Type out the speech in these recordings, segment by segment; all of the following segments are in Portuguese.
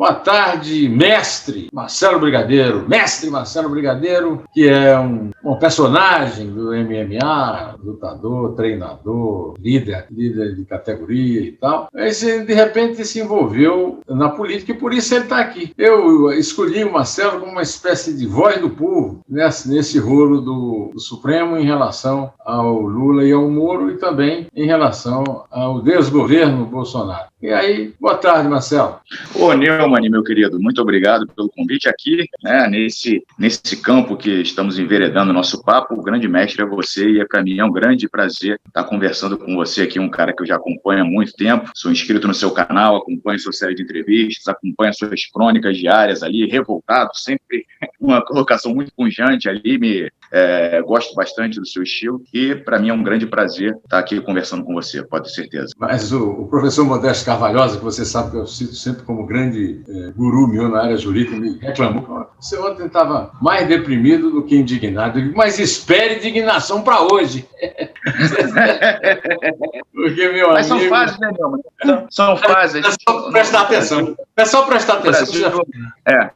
Boa tarde, mestre Marcelo Brigadeiro, que é um personagem do MMA, lutador, treinador, líder de categoria e tal. Mas de repente se envolveu na política e por isso ele está aqui. Eu escolhi o Marcelo como uma espécie de voz do povo nesse rolo do Supremo em relação ao Lula e ao Moro e também em relação ao desgoverno Bolsonaro. E aí, boa tarde, Marcelo. Ô, Neumann, meu querido, muito obrigado pelo convite aqui, né, nesse campo que estamos enveredando nosso papo. O grande mestre é você e para mim é um grande prazer estar conversando com você aqui, um cara que eu já acompanho há muito tempo. Sou inscrito no seu canal, acompanho sua série de entrevistas, acompanho suas crônicas diárias ali, revoltado, sempre uma colocação muito pungente ali, gosto bastante do seu estilo e para mim é um grande prazer estar aqui conversando com você, pode ter certeza. Mas o professor Modesto Carvalhosa, que você sabe que eu cito sempre como grande guru meu na área jurídica, me reclamou que você ontem estava mais deprimido do que indignado. Eu digo, mas espere indignação para hoje. Porque, meu mas amigo... são fases, né, Neumann? São fases. É só prestar atenção. É só prestar atenção.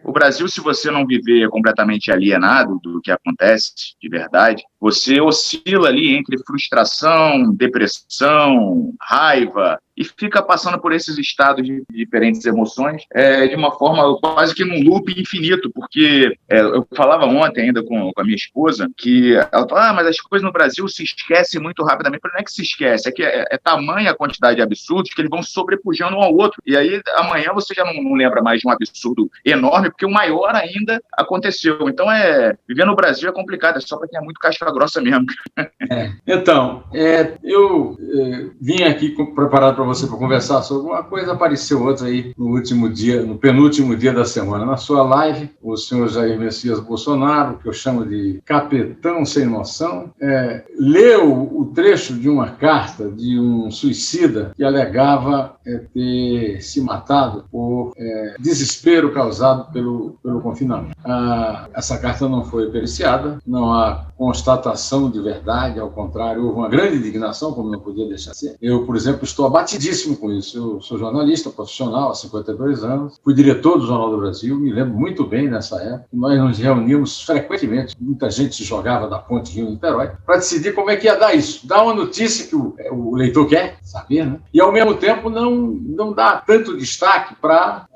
O Brasil, se você não viver completamente alienado do que acontece de verdade, você oscila ali entre frustração, depressão, raiva, e fica passando por esses estados de diferentes emoções de uma forma quase que num loop infinito, porque eu falava ontem ainda com a minha esposa que ela fala, mas as coisas no Brasil se esquecem muito rapidamente. Não é que se esquece, é que é tamanha a quantidade de absurdos que eles vão sobrepujando um ao outro, e aí amanhã você já não lembra mais de um absurdo enorme, porque o maior ainda aconteceu. Então, viver no Brasil é complicado, é só para quem é muito casca grossa mesmo. Então, eu vim aqui preparado para você para conversar sobre uma coisa, apareceu outra aí no penúltimo dia da semana. Na sua live, o senhor Jair Messias Bolsonaro, que eu chamo de capitão sem noção, leu o trecho de uma carta de um suicida que alegava ter se matado por desespero causado pelo confinamento. Essa carta não foi periciada, não há constatação de verdade, ao contrário, houve uma grande indignação, como não podia deixar de ser. Eu, por exemplo, estou abatidíssimo com isso. Eu sou jornalista profissional há 52 anos, fui diretor do Jornal do Brasil, me lembro muito bem nessa época. Nós nos reuníamos frequentemente, muita gente se jogava da Ponte Rio-Niterói, para decidir como é que ia dar isso. Dar uma notícia que o leitor quer saber, né? E, ao mesmo tempo, não dá tanto destaque para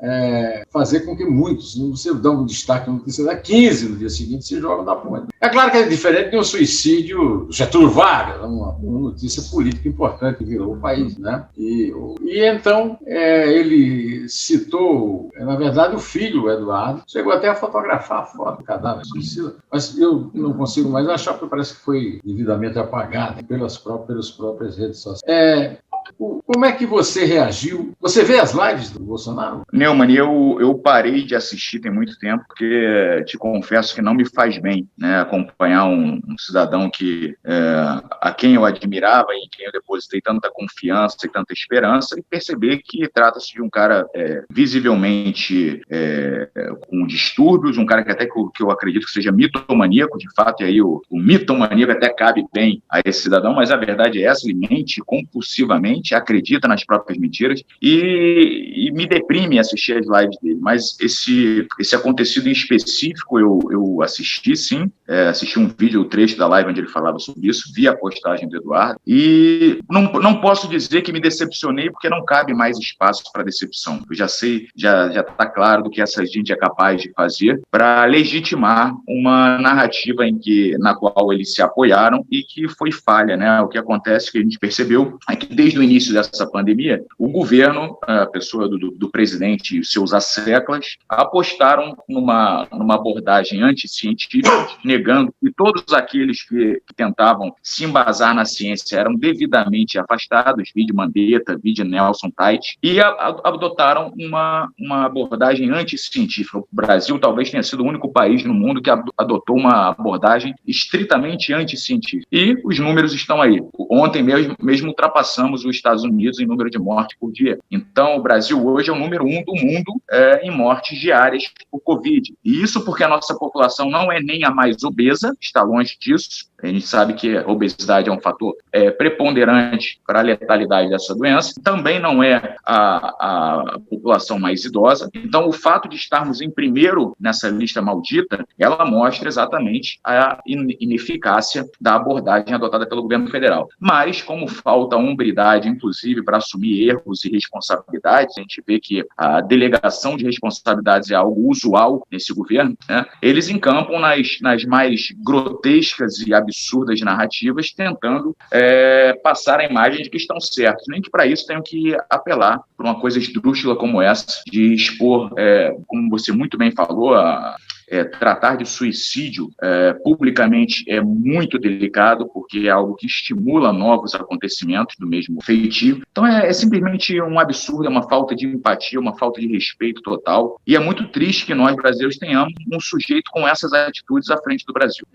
fazer com que muitos, não você dá um destaque, não precisa dar 15 no dia seguinte, se jogam da ponte. É claro que é diferente de um suicídio Getúlio Vargas, uma notícia política importante que virou o país, né? E então ele citou, na verdade, o filho, o Eduardo, chegou até a fotografar a foto do cadáver suicida, mas eu não consigo mais achar, porque parece que foi devidamente apagado pelas próprias redes sociais. Como é que você reagiu? Você vê as lives do Bolsonaro? Neumann, eu parei de assistir tem muito tempo, porque te confesso que não me faz bem, né, acompanhar um cidadão a quem eu admirava e em quem eu depositei tanta confiança e tanta esperança, e perceber que trata-se de um cara visivelmente com distúrbios, um cara que até que eu acredito que seja mitomaníaco, de fato, e aí o mitomaníaco até cabe bem a esse cidadão, mas a verdade é essa, ele mente compulsivamente, acredita nas próprias mentiras e me deprime assistir as lives dele. Mas esse acontecido em específico eu assisti, sim. Assisti um vídeo, o trecho da live onde ele falava sobre isso, vi a postagem do Eduardo e não posso dizer que me decepcionei, porque não cabe mais espaço para decepção. Eu já sei, já está claro do que essa gente é capaz de fazer para legitimar uma narrativa na qual eles se apoiaram e que foi falha, né? O que acontece, que a gente percebeu, é que desde o início dessa pandemia, o governo, a pessoa do presidente e os seus asseclas, apostaram numa abordagem anticientífica, negando que todos aqueles que tentavam se embasar na ciência eram devidamente afastados, vide Mandetta, vide Nelson Tait, e adotaram uma abordagem anticientífica. O Brasil talvez tenha sido o único país no mundo que adotou uma abordagem estritamente anticientífica. E os números estão aí. Ontem mesmo ultrapassamos os Estados Unidos em número de mortes por dia. Então, o Brasil hoje é o número 1 do mundo em mortes diárias por Covid. E isso porque a nossa população não é nem a mais obesa, está longe disso, A gente sabe que a obesidade é um fator preponderante para a letalidade dessa doença. Também não é a população mais idosa. Então, o fato de estarmos em primeiro nessa lista maldita, ela mostra exatamente a ineficácia da abordagem adotada pelo governo federal. Mas, como falta hombridade, inclusive, para assumir erros e responsabilidades, a gente vê que a delegação de responsabilidades é algo usual nesse governo, né? Eles encampam nas mais grotescas e absurdas narrativas, tentando passar a imagem de que estão certos. Nem que para isso tenham que apelar por uma coisa esdrúxula como essa, de expor, como você muito bem falou, tratar de suicídio publicamente é muito delicado, porque é algo que estimula novos acontecimentos do mesmo feitio. Então é simplesmente um absurdo, é uma falta de empatia, uma falta de respeito total, e é muito triste que nós, brasileiros, tenhamos um sujeito com essas atitudes à frente do Brasil.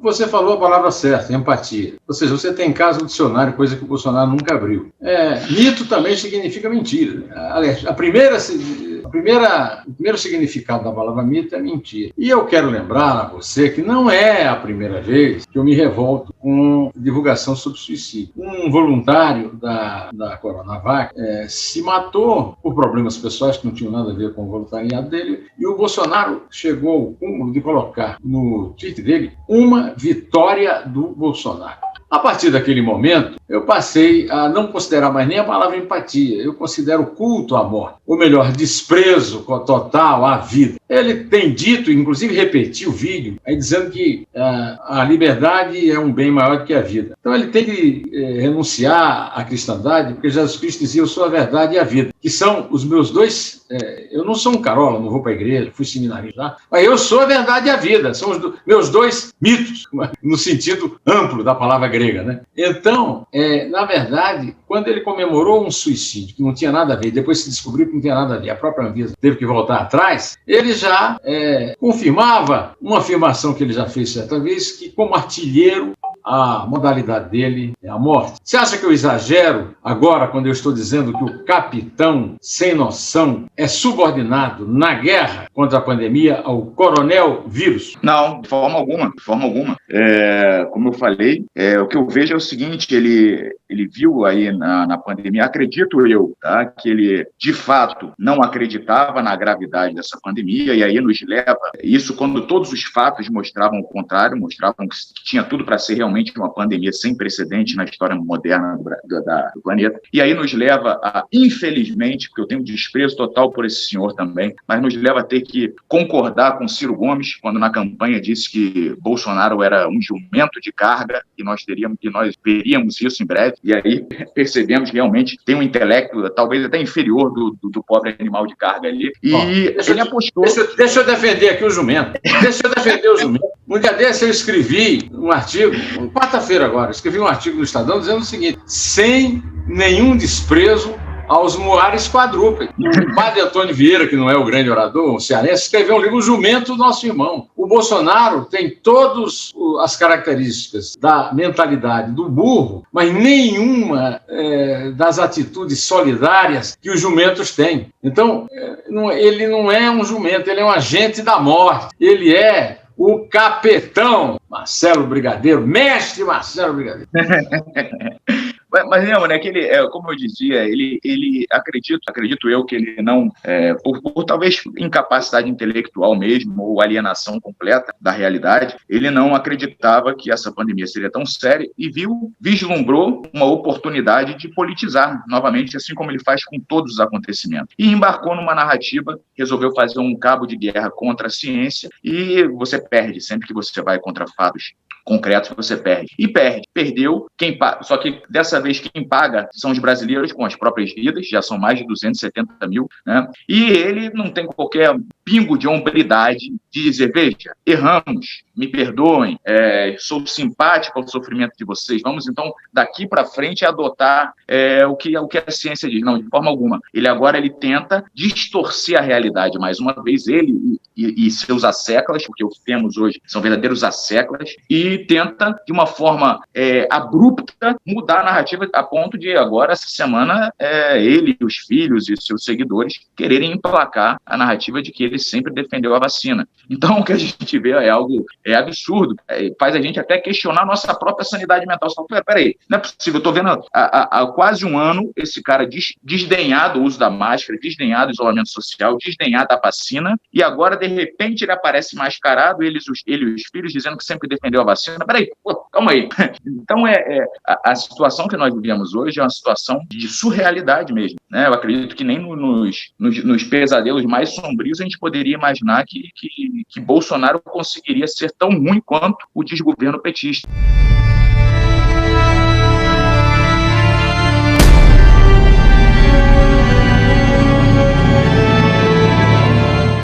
Você falou a palavra certa, empatia. Ou seja, você tem em casa o dicionário, coisa que o Bolsonaro nunca abriu. Mito também significa mentira. Aliás, o primeiro significado da palavra mito é mentira. E eu quero lembrar a você que não é a primeira vez que eu me revolto com divulgação sobre suicídio. Um voluntário da Coronavac se matou por problemas pessoais que não tinham nada a ver com o voluntariado dele, e o Bolsonaro chegou ao cúmulo de colocar no tweet dele uma vitória do Bolsonaro. A partir daquele momento, eu passei a não considerar mais nem a palavra empatia. Eu considero culto à morte, ou melhor, desprezo total à vida. Ele tem dito, inclusive repetiu o vídeo, aí dizendo que a liberdade é um bem maior do que a vida. Então ele tem que renunciar à cristandade, porque Jesus Cristo dizia: eu sou a verdade e a vida, que são os meus dois... eu não sou um carola, não vou para a igreja, fui seminarista, mas eu sou a verdade e a vida, são os meus dois mitos, no sentido amplo da palavra grega, né? Então, na verdade, quando ele comemorou um suicídio que não tinha nada a ver, depois se descobriu que não tinha nada a ver, a própria Anvisa teve que voltar atrás, ele já confirmava uma afirmação que ele já fez certa vez, que como artilheiro, a modalidade dele é a morte. Você acha que eu exagero agora quando eu estou dizendo que o capitão sem noção é subordinado na guerra contra a pandemia ao coronel vírus? Não, de forma alguma, de forma alguma. Como eu falei, o que eu vejo é o seguinte: ele viu aí na pandemia, acredito eu, tá, que ele de fato não acreditava na gravidade dessa pandemia, e aí nos leva, isso quando todos os fatos mostravam o contrário, mostravam que tinha tudo para ser realmente uma pandemia sem precedente na história moderna do planeta. E aí nos leva a, infelizmente, porque eu tenho desprezo total por esse senhor também, mas nos leva a ter que concordar com Ciro Gomes, quando na campanha disse que Bolsonaro era um jumento de carga, e nós veríamos isso em breve, e aí percebemos que realmente tem um intelecto talvez até inferior do pobre animal de carga ali, e ele apostou... Deixa eu defender aqui o jumento. Um dia desse eu escrevi um artigo, quarta-feira agora, escrevi um artigo no Estadão dizendo o seguinte: sem nenhum desprezo aos moares quadrúpedes. O padre Antônio Vieira, que não é o grande orador, o cearense, escreveu um livro, O Jumento do Nosso Irmão. O Bolsonaro tem todas as características da mentalidade do burro, mas nenhuma das atitudes solidárias que os jumentos têm. Então, ele não é um jumento, ele é um agente da morte. Ele é o capitão Marcelo Brigadeiro, mestre Marcelo Brigadeiro. Mas não, né, que ele, como eu dizia, ele acredito eu que ele não, por talvez incapacidade intelectual mesmo, ou alienação completa da realidade, ele não acreditava que essa pandemia seria tão séria e vislumbrou uma oportunidade de politizar novamente, assim como ele faz com todos os acontecimentos. E embarcou numa narrativa, resolveu fazer um cabo de guerra contra a ciência, e você perde, sempre que você vai contra fatos concretos, você perde. E perdeu, só que dessa vez quem paga são os brasileiros com as próprias vidas, já são mais de 270 mil, né? E ele não tem qualquer pingo de hombridade de dizer: veja, erramos, me perdoem, sou simpático ao sofrimento de vocês, vamos então daqui para frente adotar o que a ciência diz. Não, de forma alguma. Ele tenta distorcer a realidade mais uma vez, ele e seus asseclas, porque o que temos hoje são verdadeiros asseclas, e tenta, de uma forma abrupta, mudar a narrativa a ponto de agora, essa semana, ele, os filhos e seus seguidores quererem emplacar a narrativa de que ele sempre defendeu a vacina. Então, o que a gente vê é algo absurdo, faz a gente até questionar a nossa própria sanidade mental. Você fala, peraí, não é possível, eu estou vendo há quase um ano esse cara desdenhar do uso da máscara, desdenhar do isolamento social, desdenhar da vacina, e agora, de repente, ele aparece mascarado, ele e os filhos dizendo que sempre defendeu a vacina. Peraí, calma aí. Então, a situação que nós vivemos hoje é uma situação de surrealidade mesmo, né? Eu acredito que nem nos pesadelos mais sombrios a gente poderia imaginar que Bolsonaro conseguiria ser tão ruim quanto o desgoverno petista.